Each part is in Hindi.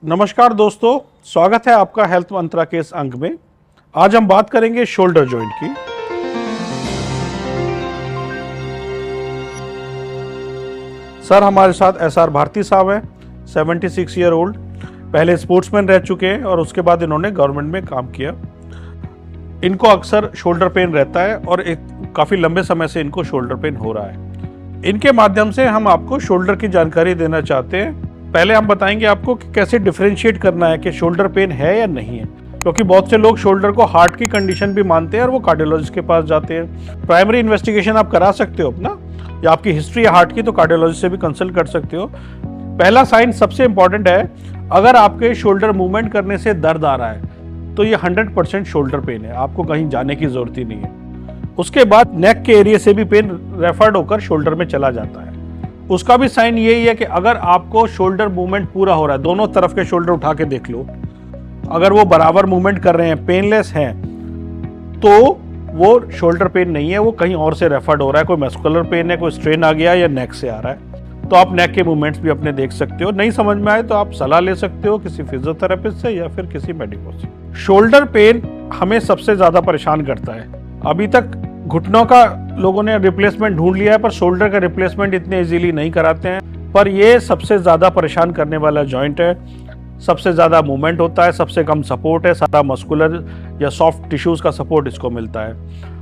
नमस्कार दोस्तों, स्वागत है आपका हेल्थ मंत्रा के इस अंक में। आज हम बात करेंगे शोल्डर जॉइंट की। सर हमारे साथ एसआर भारती साहब हैं, 76 ईयर ओल्ड। पहले स्पोर्ट्समैन रह चुके हैं और उसके बाद इन्होंने गवर्नमेंट में काम किया। इनको अक्सर शोल्डर पेन रहता है और काफ़ी लंबे समय से इनको शोल्डर पेन हो रहा है। इनके माध्यम से हम आपको शोल्डर की जानकारी देना चाहते हैं। पहले हम बताएंगे आपको कि कैसे डिफरेंशिएट करना है कि शोल्डर पेन है या नहीं है, क्योंकि बहुत से लोग शोल्डर को हार्ट की कंडीशन भी मानते हैं और वो कार्डियोलॉजिस्ट के पास जाते हैं। प्राइमरी इन्वेस्टिगेशन आप करा सकते हो अपना, या आपकी हिस्ट्री है हार्ट की तो कार्डियोलॉजिस्ट से भी कंसल्ट कर सकते हो। पहला साइन सबसे इंपॉर्टेंट है, अगर आपके शोल्डर मूवमेंट करने से दर्द आ रहा है तो ये 100% शोल्डर पेन है, आपको कहीं जाने की जरूरत ही नहीं है। उसके बाद नेक के एरिया से भी पेन रेफर्ड होकर शोल्डर में चला जाता है। उसका भी साइन यही है कि अगर आपको शोल्डर मूवमेंट पूरा हो रहा है, दोनों तरफ के शोल्डर उठा के देख लो, अगर वो बराबर मूवमेंट कर रहे हैं, पेनलेस हैं, तो वो शोल्डर पेन नहीं है, वो कहीं और से रेफर्ड हो रहा है। कोई मस्कुलर पेन है, कोई स्ट्रेन आ गया या नेक से आ रहा है। तो आप नेक के मूवमेंट्स भी अपने देख सकते हो। नहीं समझ में आए तो आप सलाह ले सकते हो किसी फिजियोथेरेपिस्ट से या फिर किसी मेडिको से। शोल्डर पेन हमें सबसे ज्यादा परेशान करता है। अभी तक घुटनों का लोगों ने रिप्लेसमेंट ढूंढ लिया है, पर शोल्डर का रिप्लेसमेंट इतने इजीली नहीं कराते हैं। पर ये सबसे ज्यादा परेशान करने वाला जॉइंट है। सबसे ज्यादा मूवमेंट होता है, सबसे कम सपोर्ट है, सारा मस्कुलर या सॉफ्ट टिश्यूज का सपोर्ट इसको मिलता है।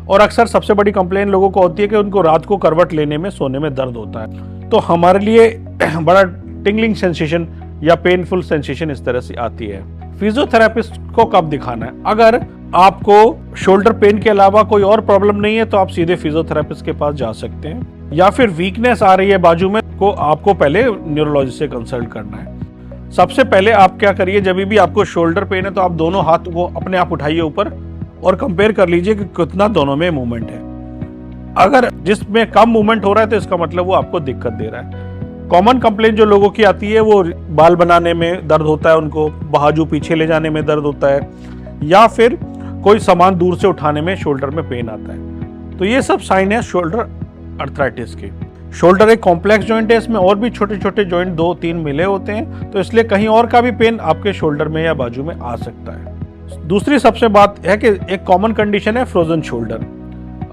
और अक्सर सबसे बड़ी कंप्लेन लोगों को होती है कि उनको रात को करवट लेने में, सोने में दर्द होता है। तो हमारे लिए बड़ा टिंगलिंग सेंसेशन या पेनफुल सेंसेशन इस तरह से आती है। फिजियोथेरेपिस्ट को कब दिखाना है? अगर आपको शोल्डर पेन के अलावा कोई और प्रॉब्लम नहीं है तो आप सीधे फिजियोथेरेपिस्ट के पास जा सकते हैं। या फिर वीकनेस आ रही है बाजू में, को आपको पहले न्यूरोलॉजिस्ट से कंसल्ट करना है। सबसे पहले आप क्या करिए, जब भी आपको शोल्डर पेन है तो आप दोनों हाथ को अपने आप उठाइए ऊपर और कंपेयर कर लीजिए कि कितना दोनों में मूवमेंट है। अगर जिसमें कम मूवमेंट हो रहा है तो इसका मतलब वो आपको दिक्कत दे रहा है। कॉमन कंप्लेन जो लोगों की आती है, वो बाल बनाने में दर्द होता है, उनको बाजू पीछे ले जाने में दर्द होता है, या फिर कोई सामान दूर से उठाने में शोल्डर में पेन आता है। तो ये सब साइन है शोल्डर अर्थराइटिस के। शोल्डर एक कॉम्प्लेक्स जॉइंट है, इसमें और भी छोटे छोटे जॉइंट 2-3 मिले होते हैं, तो इसलिए कहीं और का भी पेन आपके शोल्डर में या बाजू में आ सकता है। दूसरी सबसे बात है कि एक कॉमन कंडीशन है फ्रोजन शोल्डर।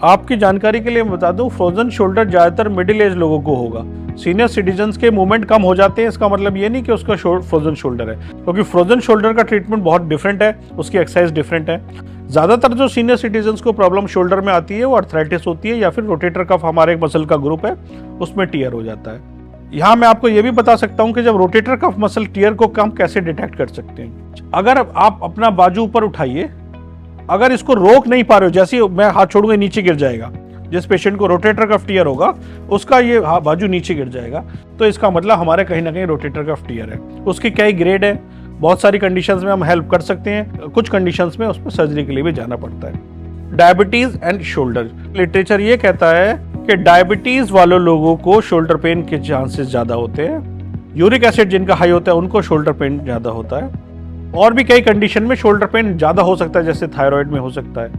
आपकी जानकारी के लिए मैं बता दूं, फ्रोजन शोल्डर ज्यादातर मिडिल एज लोगों को होगा। सीनियर सिटीजन्स के मूवमेंट कम हो जाते हैं, इसका मतलब ये नहीं कि उसका फ्रोजन शोल्डर है, क्योंकि फ्रोजन शोल्डर का ट्रीटमेंट बहुत डिफरेंट है, उसकी एक्सरसाइज डिफरेंट है। ज्यादातर जो सीनियर सिटीजन्स को प्रॉब्लम शोल्डर में आती है वो अर्थराइटिस होती है, या फिर रोटेटर कफ, हमारे एक मसल का ग्रुप है, उसमें टियर हो जाता है। यहाँ मैं आपको ये भी बता सकता हूँ कि जब रोटेटर कफ मसल टियर को हम कैसे डिटेक्ट कर सकते हैं। अगर आप अपना बाजू ऊपर उठाइए, अगर इसको रोक नहीं पा रहे हो, जैसे मैं हाथ छोड़ूंगा नीचे गिर जाएगा, जिस पेशेंट को रोटेटर कफ टियर होगा उसका ये बाजू नीचे गिर जाएगा, तो इसका मतलब हमारे कहीं ना कहीं रोटेटर कफ टियर है। उसकी कई ग्रेड है, बहुत सारी कंडीशंस में हम हेल्प कर सकते हैं, कुछ कंडीशंस में उस पर सर्जरी के लिए भी जाना पड़ता है। डायबिटीज एंड शोल्डर, लिटरेचर ये कहता है कि डायबिटीज वालों लोगों को शोल्डर पेन के चांसेस ज्यादा होते हैं। यूरिक एसिड जिनका हाई होता है उनको शोल्डर पेन ज्यादा होता है। और भी कई कंडीशन में शोल्डर पेन ज्यादा हो सकता है, जैसे थायराइड में हो सकता है,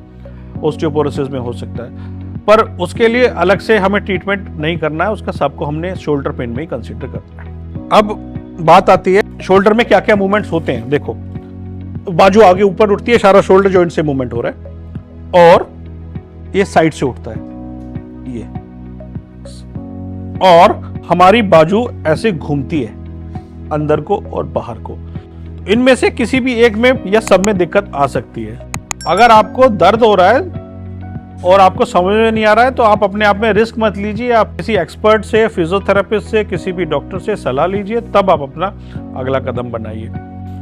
ऑस्टियोपोरोसिस में हो सकता है, पर उसके लिए अलग से हमें ट्रीटमेंट नहीं करना है, उसका सबको हमने शोल्डर पेन में ही कंसीडर करना है। अब बात आती है शोल्डर में क्या क्या मूवमेंट्स होते हैं। देखो, बाजू आगे ऊपर उठती है, सारा शोल्डर जॉइंट से मूवमेंट हो रहा है, और ये साइड से उठता है ये, और हमारी बाजू ऐसे घूमती है अंदर को और बाहर को। इनमें से किसी भी एक में या सब में दिक्कत आ सकती है। अगर आपको दर्द हो रहा है और आपको समझ में नहीं आ रहा है तो आप अपने आप में रिस्क मत लीजिए, आप किसी एक्सपर्ट से, फिजियोथेरेपिस्ट से, किसी भी डॉक्टर से सलाह लीजिए, तब आप अपना अगला कदम बनाइए।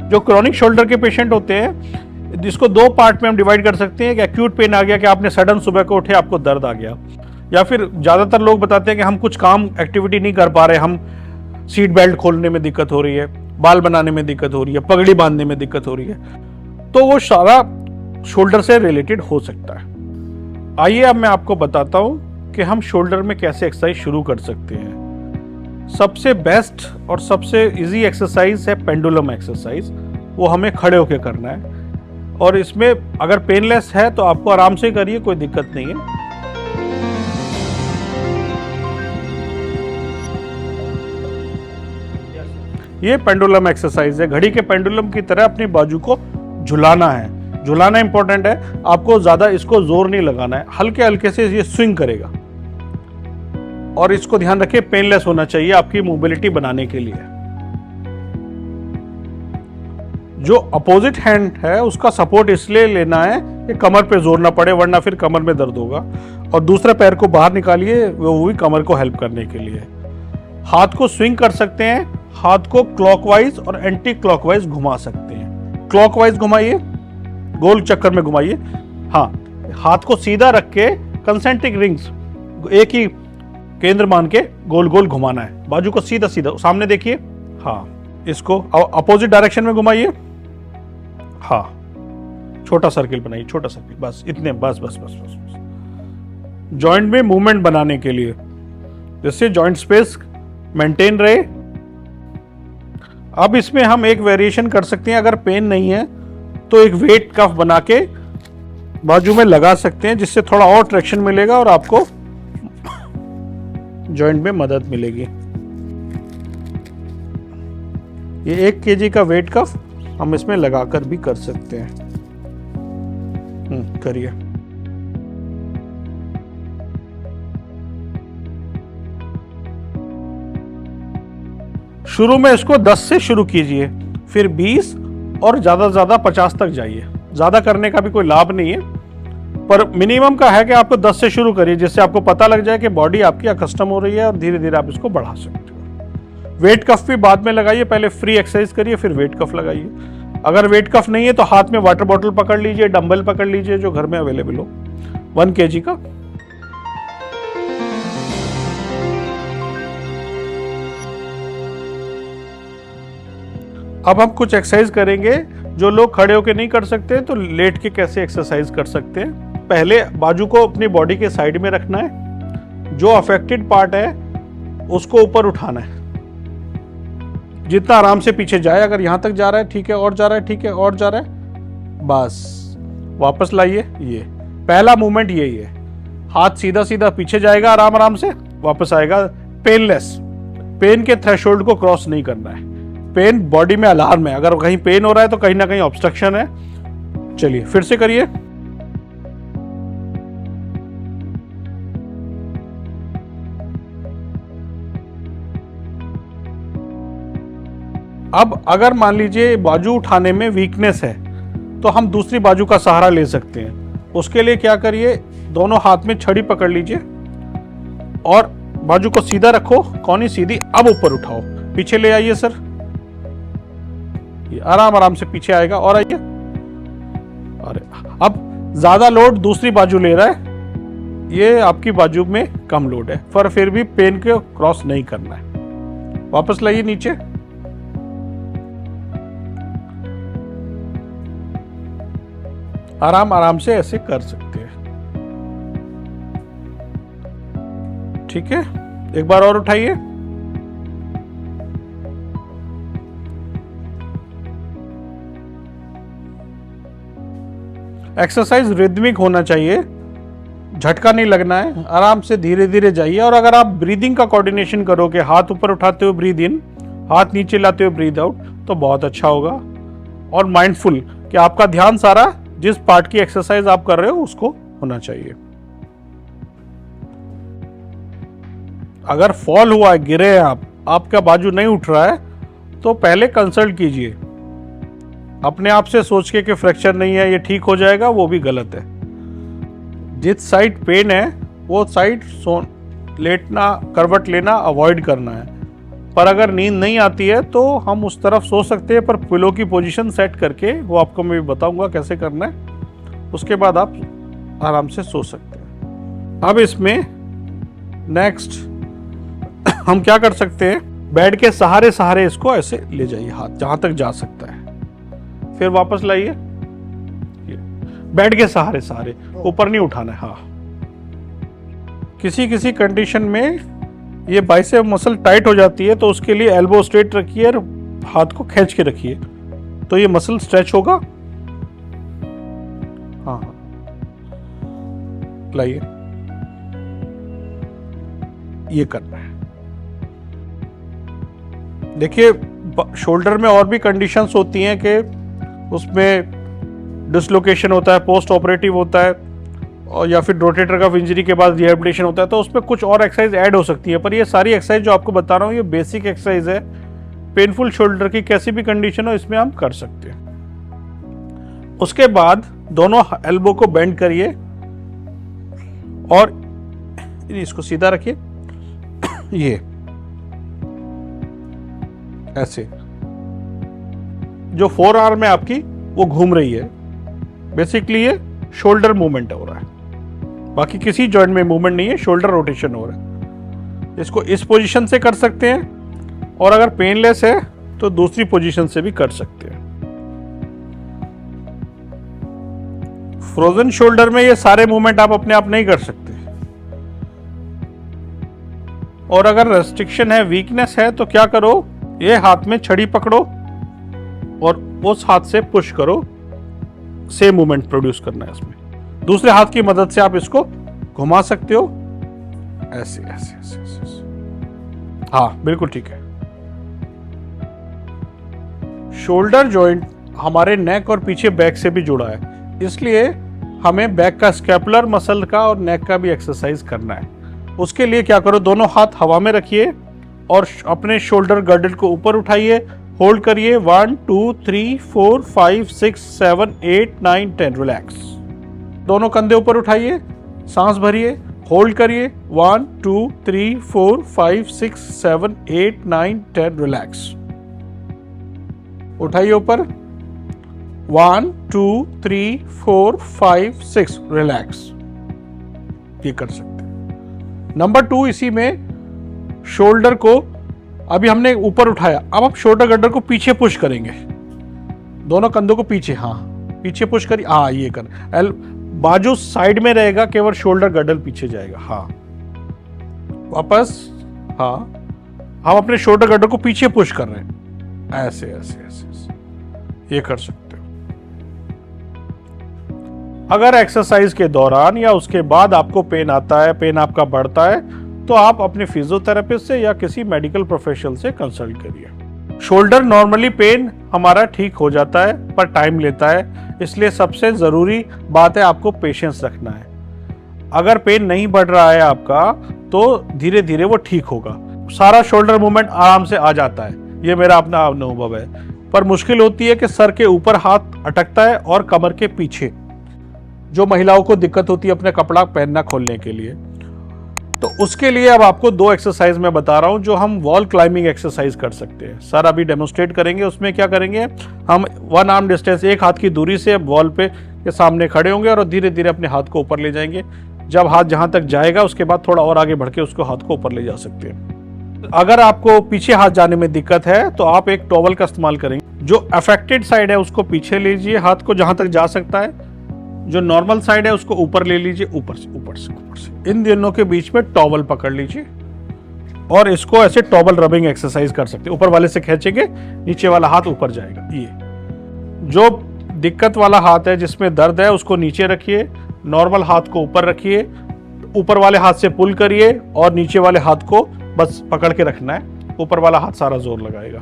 जो क्रॉनिक शोल्डर के पेशेंट होते हैं, जिसको 2 पार्ट में हम डिवाइड कर सकते हैं। कि एक्यूट पेन आ गया कि आपने सडन सुबह को उठे आपको दर्द आ गया, या फिर ज्यादातर लोग बताते हैं कि हम कुछ काम एक्टिविटी नहीं कर पा रहे, हम सीट बेल्ट खोलने में दिक्कत हो रही है, बाल बनाने में दिक्कत हो रही है, पगड़ी बांधने में दिक्कत हो रही है, तो वो सारा शोल्डर से रिलेटेड हो सकता है। आइए अब मैं आपको बताता हूं कि हम शोल्डर में कैसे एक्सरसाइज शुरू कर सकते हैं। सबसे बेस्ट और सबसे इजी एक्सरसाइज है पेंडुलम एक्सरसाइज। वो हमें खड़े होकर करना है, और इसमें अगर पेनलेस है तो आपको आराम से करिए, कोई दिक्कत नहीं है। ये पेंडुलम एक्सरसाइज है। घड़ी के पेंडुलम की तरह अपनी बाजू को झुलाना है। झुलाना इंपॉर्टेंट है, आपको ज्यादा इसको जोर नहीं लगाना है, हल्के हल्के से ये स्विंग करेगा। और इसको ध्यान रखिए पेनलेस होना चाहिए आपकी मोबिलिटी बनाने के लिए। जो अपोजिट हैंड है उसका सपोर्ट इसलिए लेना है कि कमर पे जोर ना पड़े, वरना फिर कमर में दर्द होगा। और दूसरे पैर को बाहर निकालिए, वो भी कमर को हेल्प करने के लिए। हाथ को स्विंग कर सकते हैं, हाथ को क्लॉकवाइज और एंटी क्लॉकवाइज घुमा सकते हैं। क्लॉकवाइज घुमाइए, गोल चक्कर में घुमाइए। हाँ, हाथ को सीधा रख के कंसेंट्रिक रिंग्स एक ही केंद्र मान के गोल गोल घुमाना है। बाजू को सीधा सीधा सामने देखिए। हाँ, इसको अपोजिट डायरेक्शन में घुमाइए। हाँ, छोटा सर्किल बनाइए, छोटा सर्किल, बस इतने, बस बस बस बस, बस। जॉइंट में मूवमेंट बनाने के लिए, जिससे जॉइंट स्पेस मेंटेन रहे। अब इसमें हम एक वेरिएशन कर सकते हैं, अगर पेन नहीं है तो एक वेट कफ बना के बाजू में लगा सकते हैं, जिससे थोड़ा और ट्रैक्शन मिलेगा और आपको जॉइंट में मदद मिलेगी। ये 1 kg का वेट कफ हम इसमें लगाकर भी कर सकते हैं। करिए। शुरू में इसको 10 से शुरू कीजिए, फिर 20 और ज्यादा से ज्यादा 50 तक जाइए। ज्यादा करने का भी कोई लाभ नहीं है, पर मिनिमम का है कि आपको 10 से शुरू करिए, जिससे आपको पता लग जाए कि बॉडी आपकी अकस्टम हो रही है और धीरे धीरे आप इसको बढ़ा सकते हो। वेट कफ भी बाद में लगाइए, पहले फ्री एक्सरसाइज करिए फिर वेट कफ लगाइए। अगर वेट कफ नहीं है तो हाथ में वाटर बॉटल पकड़ लीजिए, डंबल पकड़ लीजिए जो घर में अवेलेबल हो, 1 kg का। अब हम कुछ एक्सरसाइज करेंगे जो लोग खड़े होकर नहीं कर सकते, तो लेट के कैसे एक्सरसाइज कर सकते हैं। पहले बाजू को अपनी बॉडी के साइड में रखना है, जो अफेक्टेड पार्ट है उसको ऊपर उठाना है, जितना आराम से पीछे जाए। अगर यहां तक जा रहा है ठीक है, और जा रहा है ठीक है, और जा रहा है, बस वापस लाइए। ये पहला मूवमेंट यही है, हाथ सीधा सीधा पीछे जाएगा, आराम आराम से वापस आएगा, पेनलेस। पेन के थ्रेशोल्ड को क्रॉस नहीं करना है। पेन बॉडी में अलार्म है, अगर कहीं पेन हो रहा है तो कहीं ना कहीं ऑब्स्ट्रक्शन है। चलिए फिर से करिए। अब अगर मान लीजिए बाजू उठाने में वीकनेस है तो हम दूसरी बाजू का सहारा ले सकते हैं। उसके लिए क्या करिए, दोनों हाथ में छड़ी पकड़ लीजिए और बाजू को सीधा रखो, कौनी सीधी। अब ऊपर उठाओ, पीछे ले आइए सर, ये आराम आराम से पीछे आएगा, और आइए। अरे अब ज्यादा लोड दूसरी बाजू ले रहा है, ये आपकी बाजू में कम लोड है, पर फिर भी पेन को क्रॉस नहीं करना है। वापस लाइए नीचे। आराम आराम से ऐसे कर सकते हैं, ठीक है। एक बार और उठाइए। एक्सरसाइज रिदमिक होना चाहिए, झटका नहीं लगना है, आराम से धीरे धीरे जाइए। और अगर आप ब्रीदिंग का कोऑर्डिनेशन करोगे, हाथ ऊपर उठाते हुए ब्रीद इन, हाथ नीचे लाते हुए ब्रीद आउट, तो बहुत अच्छा होगा। और माइंडफुल कि आपका ध्यान सारा जिस पार्ट की एक्सरसाइज आप कर रहे हो उसको होना चाहिए। अगर फॉल हुआ है, गिरे हैं आप, आपका बाजू नहीं उठ रहा है, तो पहले कंसल्ट कीजिए। अपने आप से सोच के कि फ्रैक्चर नहीं है, ये ठीक हो जाएगा, वो भी गलत है। जिस साइड पेन है वो साइड लेटना, करवट लेना अवॉइड करना है। पर अगर नींद नहीं आती है तो हम उस तरफ सो सकते हैं, पर पिलो की पोजीशन सेट करके, वो आपको मैं बताऊंगा कैसे करना है, उसके बाद आप आराम से सो सकते हैं। अब इसमें नेक्स्ट हम क्या कर सकते हैं, बेड के सहारे सहारे इसको ऐसे ले जाइए, हाथ जहां तक जा सकता है, फिर वापस लाइए। बेड के सहारे सहारे, ऊपर नहीं उठाना है। हाँ, किसी किसी कंडीशन में ये बाइसेप मसल टाइट हो जाती है, तो उसके लिए एल्बो स्ट्रेट रखिए और हाथ को खींच के रखिए, तो ये मसल स्ट्रेच होगा। हाँ हाँ, लाइए, ये करना है। देखिए शोल्डर में और भी कंडीशंस होती हैं कि उसमें डिसलोकेशन होता है, पोस्ट ऑपरेटिव होता है, और या फिर रोटेटर कफ इंजरी के बाद रिहेबिलिटेशन होता है, तो उसमें कुछ और एक्सरसाइज ऐड हो सकती है। पर ये सारी एक्सरसाइज जो आपको बता रहा हूँ ये बेसिक एक्सरसाइज है। पेनफुल शोल्डर की कैसी भी कंडीशन हो इसमें हम कर सकते हैं। उसके बाद दोनों एल्बो को बेंड करिए और इसको सीधा रखिए, ये ऐसे। जो फोर आर्म है आपकी वो घूम रही है, बेसिकली ये शोल्डर मूवमेंट हो रहा है, बाकी किसी जॉइंट में मूवमेंट नहीं है, शोल्डर रोटेशन हो रहा है। इसको इस पोजीशन से कर सकते हैं, और अगर पेनलेस है तो दूसरी पोजीशन से भी कर सकते हैं। फ्रोजन शोल्डर में ये सारे मूवमेंट आप अपने आप नहीं कर सकते, और अगर रेस्ट्रिक्शन है, वीकनेस है, तो क्या करो, ये हाथ में छड़ी पकड़ो और उस हाथ से पुश करो। सेम मूवमेंट प्रोड्यूस करना है इसमें। दूसरे हाथ की मदद से आप इसको घुमा सकते हो, ऐसे ऐसे ऐसे ऐसे। हाँ बिल्कुल ठीक है। शोल्डर जॉइंट हमारे नेक और पीछे बैक से भी जुड़ा है, इसलिए हमें बैक का स्कैपुलर मसल का और नेक का भी एक्सरसाइज करना है। उसके लिए क्या करो, दोनों हाथ हवा में रखिए और अपने शोल्डर गर्डल को ऊपर उठाइए, होल्ड करिए। 1 2 3 4 5 6 7 8 9 10। रिलैक्स। दोनों कंधे ऊपर उठाइए, सांस भरिए, होल्ड करिए। 1 2 3 4 5 6 7 8 9 10। रिलैक्स। उठाइए ऊपर। 1 2 3 4 5 6। रिलैक्स। ये कर सकते हैं। नंबर 2, इसी में शोल्डर को अभी हमने ऊपर उठाया, अब आप शोल्डर गर्डर को पीछे पुश करेंगे, दोनों कंधों को पीछे, हाँ पीछे पुश करिए। हाँ ये कर, बाजू साइड में रहेगा, केवल शोल्डर गर्डल पीछे जाएगा। हाँ वापस। हाँ हम अपने शोल्डर गर्डर को पीछे पुश कर रहे हैं, ऐसे ऐसे ऐसे, ऐसे। ये कर सकते हो। अगर एक्सरसाइज के दौरान या उसके बाद आपको पेन आता है, पेन आपका बढ़ता है, तो आप अपने फिजियोथेरेपिस्ट से या किसी मेडिकल प्रोफेशनल से कंसल्ट करिए। शोल्डर नॉर्मली पेन हमारा ठीक हो जाता है, पर टाइम लेता है, इसलिए सबसे ज़रूरी बात है आपको पेशेंस रखना है। अगर पेन नहीं बढ़ रहा है आपका, तो धीरे धीरे वो ठीक होगा। सारा शोल्डर मूवमेंट आराम से आ जाता है, ये मेरा अपना अनुभव है, पर मुश्किल होती है कि सर के ऊपर हाथ अटकता है और कमर के पीछे, जो महिलाओं को दिक्कत होती है अपने कपड़ा पहनना खोलने के लिए। तो उसके लिए अब आपको 2 एक्सरसाइज मैं बता रहा हूं जो हम वॉल क्लाइंबिंग एक्सरसाइज कर सकते हैं। सर अभी डेमोन्स्ट्रेट करेंगे। उसमें क्या करेंगे, हम 1 आर्म डिस्टेंस, एक हाथ की दूरी से वॉल पे के सामने खड़े होंगे और धीरे धीरे अपने हाथ को ऊपर ले जाएंगे। जब हाथ जहां तक जाएगा उसके बाद थोड़ा और आगे बढ़ के उसको हाथ को ऊपर ले जा सकते हैं। अगर आपको पीछे हाथ जाने में दिक्कत है तो आप एक टॉवल का इस्तेमाल करेंगे। जो अफेक्टेड साइड है उसको पीछे लीजिए, हाथ को जहां तक जा सकता है। जो नॉर्मल साइड है उसको ऊपर ले लीजिए, ऊपर से ऊपर से ऊपर से। इन दोनों के बीच में टॉवल पकड़ लीजिए और इसको ऐसे टॉवल रबिंग एक्सरसाइज कर सकते हैं। ऊपर वाले से खींचेंगे, नीचे वाला हाथ ऊपर जाएगा। ये जो दिक्कत वाला हाथ है, जिसमें दर्द है, उसको नीचे रखिए, नॉर्मल हाथ को ऊपर रखिए, ऊपर वाले हाथ से पुल करिए और नीचे वाले हाथ को बस पकड़ के रखना है। ऊपर वाला हाथ सारा जोर लगाएगा।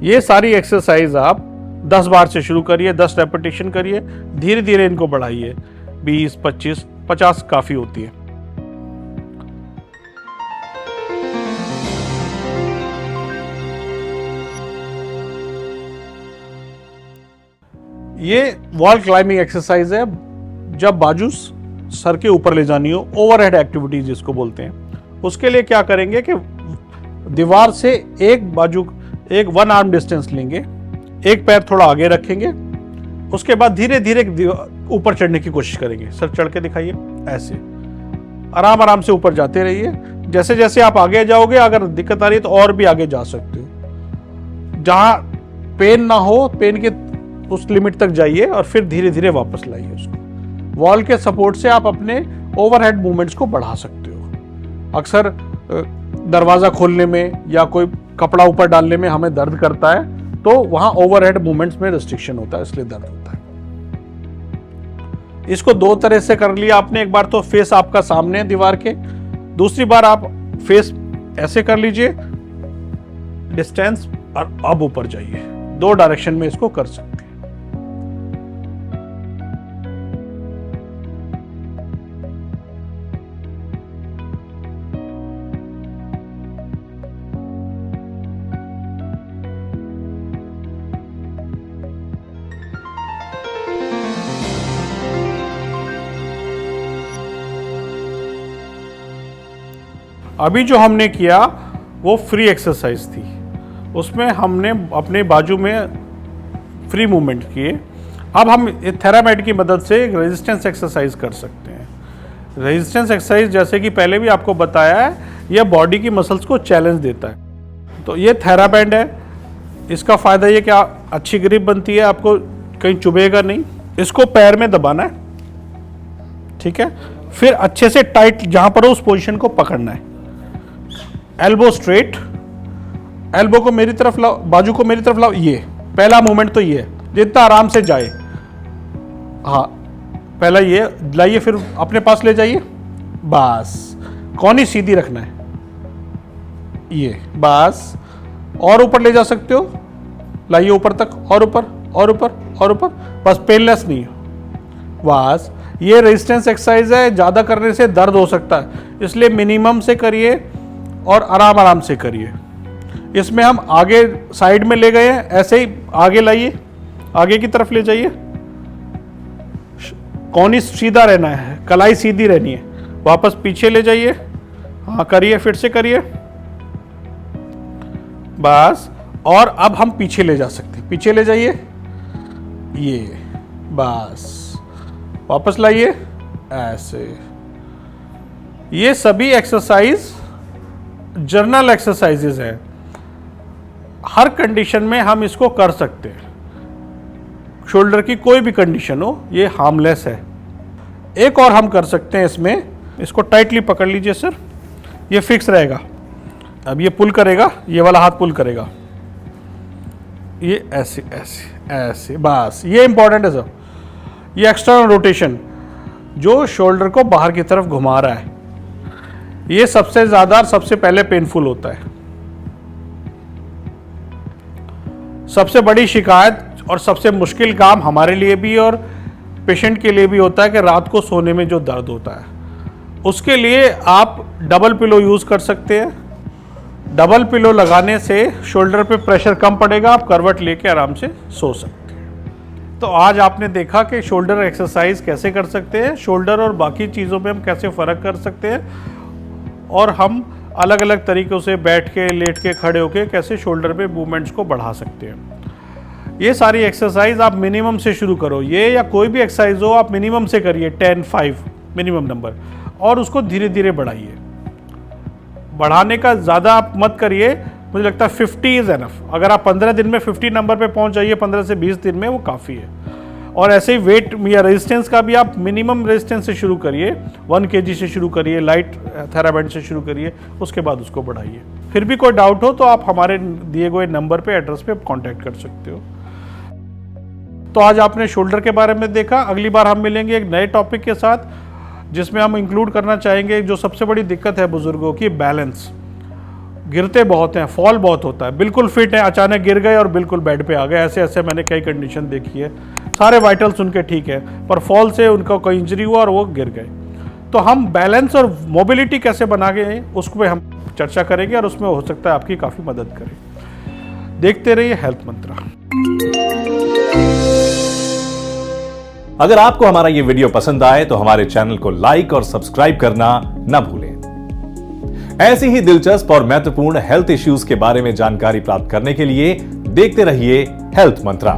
ये सारी एक्सरसाइज आप 10 बार से शुरू करिए, 10 रेपिटेशन करिए, धीरे धीरे इनको बढ़ाइए। 20, 25, 50 काफी होती है। ये वॉल क्लाइंबिंग एक्सरसाइज है, जब बाजू सर के ऊपर ले जानी हो, ओवरहेड एक्टिविटीज जिसको बोलते हैं। उसके लिए क्या करेंगे कि दीवार से एक बाजू, एक 1 आर्म डिस्टेंस लेंगे, एक पैर थोड़ा आगे रखेंगे, उसके बाद धीरे धीरे ऊपर चढ़ने की कोशिश करेंगे। सर चढ़ के दिखाइए, ऐसे आराम आराम से ऊपर जाते रहिए। जैसे जैसे आप आगे जाओगे, अगर दिक्कत आ रही है तो और भी आगे जा सकते हो। जहां पेन ना हो, पेन के उस लिमिट तक जाइए और फिर धीरे धीरे वापस लाइए उसको। वॉल के सपोर्ट से आप अपने ओवरहेड मूवमेंट्स को बढ़ा सकते हो। अक्सर दरवाजा खोलने में या कोई कपड़ा ऊपर डालने में हमें दर्द करता है, तो वहां ओवरहेड मूवमेंट्स में रिस्ट्रिक्शन होता है, इसलिए दर्द होता है। इसको 2 तरह से कर लिया आपने। एक बार तो फेस आपका सामने है दीवार के, दूसरी बार आप फेस ऐसे कर लीजिए डिस्टेंस और अब ऊपर जाइए। 2 डायरेक्शन में इसको कर सकते हैं। अभी जो हमने किया वो फ्री एक्सरसाइज थी, उसमें हमने अपने बाजू में फ्री मूवमेंट किए। अब हम थेरामेड की मदद से रेजिस्टेंस एक्सरसाइज कर सकते हैं। रेजिस्टेंस एक्सरसाइज जैसे कि पहले भी आपको बताया है, यह बॉडी की मसल्स को चैलेंज देता है। तो ये थेराबैंड है, इसका फ़ायदा ये कि अच्छी ग्रिप बनती है, आपको कहीं चुभेगा नहीं। इसको पैर में दबाना है, ठीक है, फिर अच्छे से टाइट जहाँ पर हो उस पोजीशन को पकड़ना है। एल्बो स्ट्रेट, एल्बो को मेरी तरफ लाओ, बाजू को मेरी तरफ लाओ। ये पहला मूवमेंट तो ये है, जितना आराम से जाए। हाँ, पहला ये लाइए, फिर अपने पास ले जाइए, बस कौनी सीधी रखना है, ये बस। और ऊपर ले जा सकते हो, लाइए ऊपर तक, और ऊपर और ऊपर और ऊपर, बस पेनलेस नहीं हो, बस। ये रेजिस्टेंस एक्सरसाइज है, ज़्यादा करने से दर्द हो सकता है, इसलिए मिनिमम से करिए और आराम आराम से करिए। इसमें हम आगे साइड में ले गए हैं, ऐसे ही आगे लाइए, आगे की तरफ ले जाइए। कौनी सीधा रहना है, कलाई सीधी रहनी है, वापस पीछे ले जाइए। हाँ करिए, फिर से करिए, बस। और अब हम पीछे ले जा सकते हैं, पीछे ले जाइए, ये बस, वापस लाइए, ऐसे। ये सभी एक्सरसाइज जर्नल एक्सरसाइजेज है, हर कंडीशन में हम इसको कर सकते हैं। शोल्डर की कोई भी कंडीशन हो, ये हार्मलेस है। एक और हम कर सकते हैं इसमें, इसको टाइटली पकड़ लीजिए सर, ये फिक्स रहेगा। अब ये पुल करेगा, ये वाला हाथ पुल करेगा, ये ऐसे ऐसे ऐसे, बस। ये इंपॉर्टेंट है सर, ये एक्सटर्नल रोटेशन जो शोल्डर को बाहर की तरफ घुमा रहा है, ये सबसे ज़्यादा सबसे पहले पेनफुल होता है। सबसे बड़ी शिकायत और सबसे मुश्किल काम हमारे लिए भी और पेशेंट के लिए भी होता है कि रात को सोने में जो दर्द होता है, उसके लिए आप डबल पिलो यूज़ कर सकते हैं। डबल पिलो लगाने से शोल्डर पे प्रेशर कम पड़ेगा, आप करवट लेके आराम से सो सकते हैं। तो आज आपने देखा कि शोल्डर एक्सरसाइज कैसे कर सकते हैं, शोल्डर और बाकी चीज़ों में हम कैसे फ़र्क कर सकते हैं, और हम अलग अलग तरीक़ों से बैठ के, लेट के, खड़े होके कैसे शोल्डर पे मूवमेंट्स को बढ़ा सकते हैं। ये सारी एक्सरसाइज आप मिनिमम से शुरू करो, ये या कोई भी एक्सरसाइज हो आप मिनिमम से करिए, 10-5 मिनिमम नंबर, और उसको धीरे धीरे बढ़ाइए। बढ़ाने का ज़्यादा आप मत करिए, मुझे लगता है 50 इज़ एनफ। अगर आप 15 दिन में 50 नंबर पे पहुंच जाइए, 15 से 20 दिन में, वो काफ़ी है। और ऐसे ही वेट या रेजिस्टेंस का भी आप मिनिमम रेजिस्टेंस से शुरू करिए, 1 kg से शुरू करिए, लाइट थेराबैंड से शुरू करिए, उसके बाद उसको बढ़ाइए। फिर भी कोई डाउट हो तो आप हमारे दिए गए नंबर पे, एड्रेस पे कांटेक्ट कर सकते हो। तो आज आपने शोल्डर के बारे में देखा, अगली बार हम मिलेंगे एक नए टॉपिक के साथ, जिसमें हम इंक्लूड करना चाहेंगे जो सबसे बड़ी दिक्कत है बुजुर्गों की, बैलेंस। गिरते बहुत हैं, फॉल बहुत होता है, बिल्कुल फिट है, अचानक गिर गए और बिल्कुल बेड पे आ गए, ऐसे ऐसे मैंने कई कंडीशन देखी है। सारे वाइटल्स उनके ठीक है, पर फॉल से उनका कोई इंजरी हुआ और वो गिर गए। तो हम बैलेंस और मोबिलिटी कैसे बना के, उसको हम चर्चा करेंगे और उसमें हो सकता है आपकी काफ़ी मदद करें। देखते रहिए हेल्थ मंत्रा। अगर आपको हमारा ये वीडियो पसंद आए तो हमारे चैनल को लाइक और सब्सक्राइब करना न भूलें। ऐसी ही दिलचस्प और महत्वपूर्ण हेल्थ इश्यूज के बारे में जानकारी प्राप्त करने के लिए देखते रहिए हेल्थ मंत्रा।